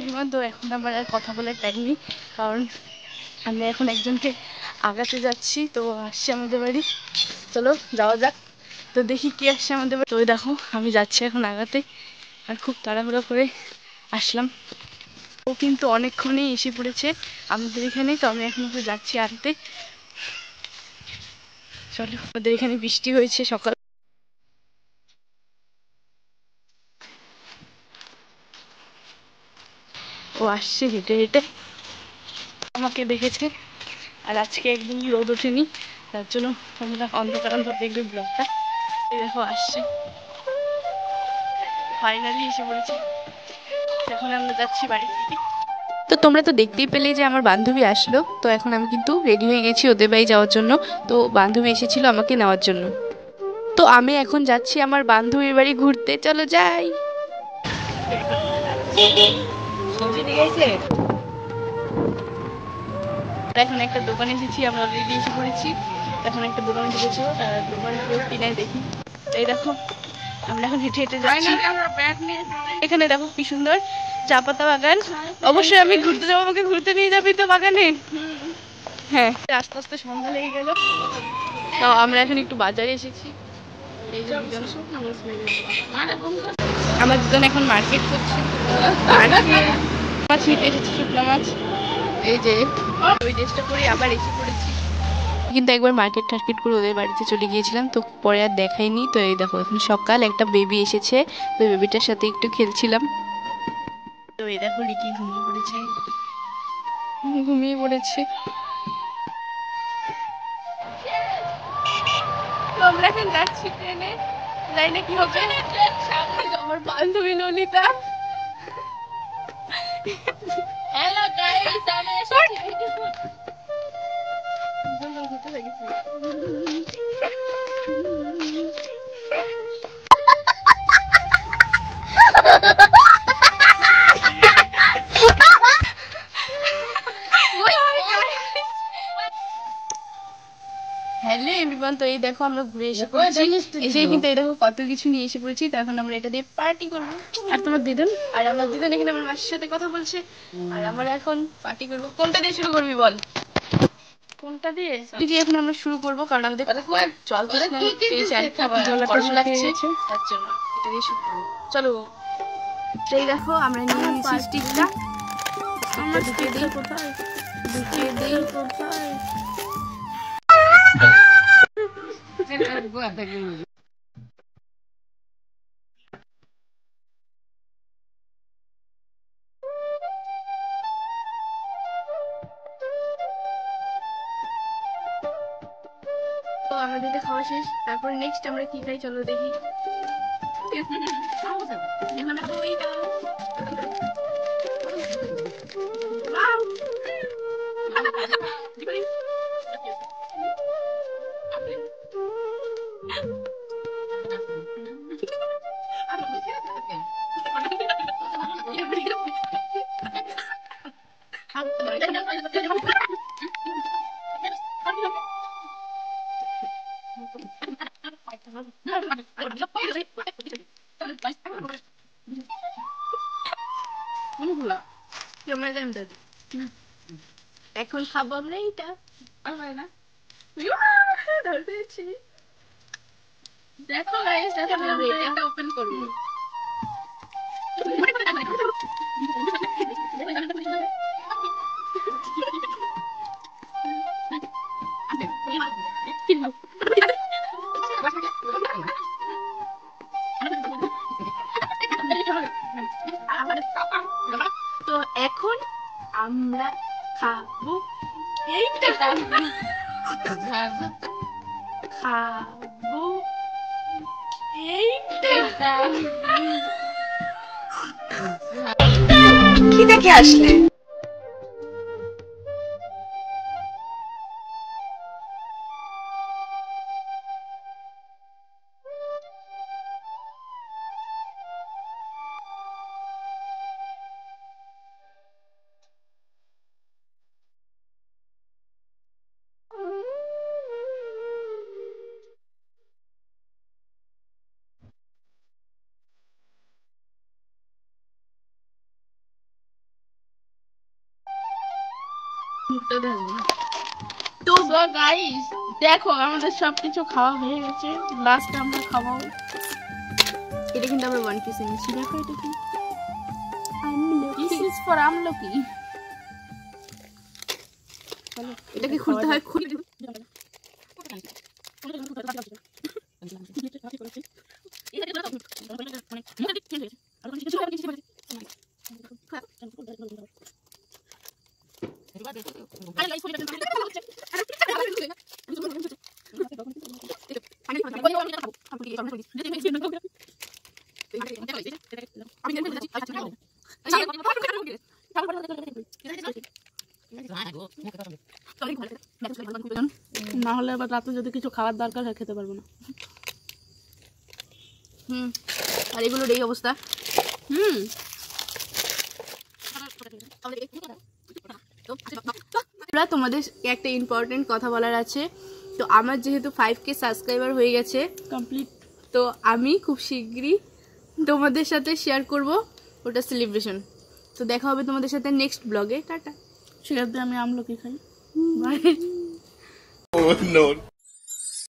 বিমান তো এখন আমার আর কথা বলার টাইম নেই, কারণ আমি এখন একজনকে আগাতে যাচ্ছি। তো আসছে আমাদের বাড়ি, চলো যাওয়া যাক। তো দেখি কি আসছে আমাদের বাড়ি। তো দেখো আমি যাচ্ছি এখন আগাতে, আর খুব তাড়াহুড়ো করে আসলাম। ও কিন্তু অনেকক্ষণই এসে পড়েছে আমাদের এখানে। তো আমি এখন ওকে যাচ্ছি আনতে। চলো, আমাদের এখানে বৃষ্টি হয়েছে সকাল। ও আসছে হেঁটে হেঁটে, আমাকে দেখেছে। আর আজকে একদম রোদ ওঠেনি, তার জন্য তোমরা অন্ধকার অন্ধকার দেখবে ব্লগটা। এই দেখো আসছে, ফাইনালি এসে পড়েছে। এখন আমরা যাচ্ছি বাড়ি থেকে। তো তোমরা তো দেখতেই পেলে যে আমার বান্ধবী আসলো। তো এখন আমি কিন্তু রেডি হয়ে গেছি ওদের বাড়ি যাওয়ার জন্য। তো বান্ধবী এসেছিল আমাকে নেওয়ার জন্য। তো আমি এখন যাচ্ছি আমার বান্ধবীর বাড়ি ঘুরতে, চলো যাই। এখন একটা দোকানে এসেছি, আমরা অলরেডি এসে পড়েছি। এখন একটা দোকানে ঢুকেছো, দোকান কি নাই দেখি। এই দেখো আমরা এখন হেঁটে হেঁটে যাচ্ছি। এখানে দেখো কি সুন্দর চা পাতা বাগান। অবশ্যই আমি ঘুরতে যাবো, আমাকে ঘুরতে নিয়ে যাবি তো বাগানে? হ্যাঁ। আস্তে আস্তে সন্ধ্যা লেগে গেল। তো আমরা এখন একটু বাজারে এসেছি। এই যে দুজন, আমরা দুজন এখন মার্কেট করছি। মাছ নিতে এসেছি, শুকনো মাছ। এই যে ওই ড্রেসটা পরে আবার এসে পড়েছি। কিন্তু একবার মার্কেট টার্কেট করে ওদের বাড়িতে চলে গিয়েছিলাম, তো পরে আর দেখাইনি। তো এই দেখো এখন সকাল, একটা বেবি এসেছে, তো বেবিটার সাথে একটু খেলছিলাম। তো এই দেখো লিকি ঘুমিয়ে পড়েছে, ঘুমিয়ে পড়েছে। তো আমরা এখন যাচ্ছি ট্রেনে, যাই না কি হবে। আমার বান্ধবী ননিতা। হ্যালো গাইস, আমি এসেছি। হ্যালো এভরিওয়ান, তো এই দেখো আমরা ঘুরে এসে পড়েছি। এসে কিন্তু এই দেখো কত কিছু নিয়ে এসে পড়েছি। তো এখন আমরা এটা দিয়ে পার্টি করবো। আর তোমার দিদুন, আর আমার দিদুন এখানে আমার মাসির সাথে কথা বলছে। আর আমরা এখন পার্টি করবো। কোনটা দিয়ে শুরু করবি বল? কোনটা দিয়ে? দিদি এখন আমরা শুরু করবো, কারণ আমাদের জল তৃষ্ণা পেয়েছে, গরম লাগছে, তার জন্য এটা দিয়ে শুরু করবো। চলো। সেই দেখো আমরা নিয়ে নিয়েছি স্টিকটা। আমার ঢুকিয়ে কোথায়? ঢুকিয়ে দিই কোথায়? তো আমাদের এটা খাওয়া শেষ। তারপর নেক্সট আমরা কি খাই চলো দেখি। এখন খাবো আমরা এইটা। ধরেছি। দেখো গাইস, দেখো আমরা এটা ওপেন করব। তো এখন আমরা খাবো এইটা। খাবো এইটা। কি দেখে আসলে? তো গাইস দেখো আমাদের সবকিছু খাওয়া হয়ে গেছে, লাস্ট আমরা খাবো। এটা কিন্তু আমরা ওয়ান পিস এনেছি, দেখো এটা কি আমলকি, দিস ইজ ফর আমলকি। এটাকে খুলতে হয়, খুলে না হলে আবার রাতে যদি কিছু খাওয়ার দরকার হয় খেতে পারবো না। আর এগুলোর এই অবস্থা। তোমাদের একটা ইম্পর্টেন্ট কথা বলার আছে। তো আমার যেহেতু 5K সাবস্ক্রাইবার হয়ে গেছে কমপ্লিট, তো আমি খুব শিগগিরই তোমাদের সাথে শেয়ার করব ওটা সেলিব্রেশন। তো দেখা হবে তোমাদের সাথে নেক্সট ব্লগে। টাটা। সেখানে আমি আমলকি খাই। বাই।